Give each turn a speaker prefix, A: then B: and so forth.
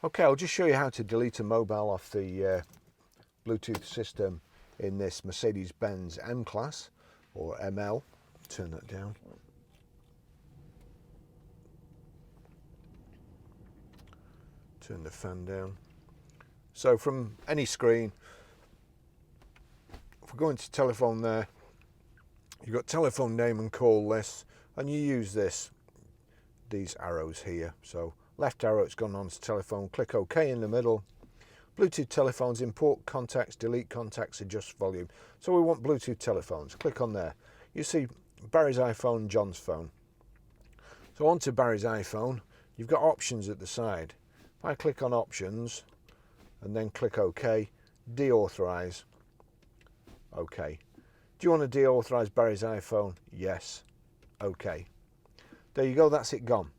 A: Okay, I'll just show you how to delete a mobile off the Bluetooth system in this Mercedes-Benz M-Class, or ML. Turn that down. Turn the fan down. So from any screen, if we go into telephone there, you've got telephone name and call list, and you use these arrows here. So left arrow, it's gone on to telephone, click OK in the middle. Bluetooth telephones, import contacts, delete contacts, adjust volume. So we want Bluetooth telephones, click on there. You see Barry's iPhone, John's phone. So onto Barry's iPhone, you've got options at the side. If I click on options and then click OK, deauthorize, OK. Do you want to deauthorize Barry's iPhone? Yes, OK. There you go, that's it gone.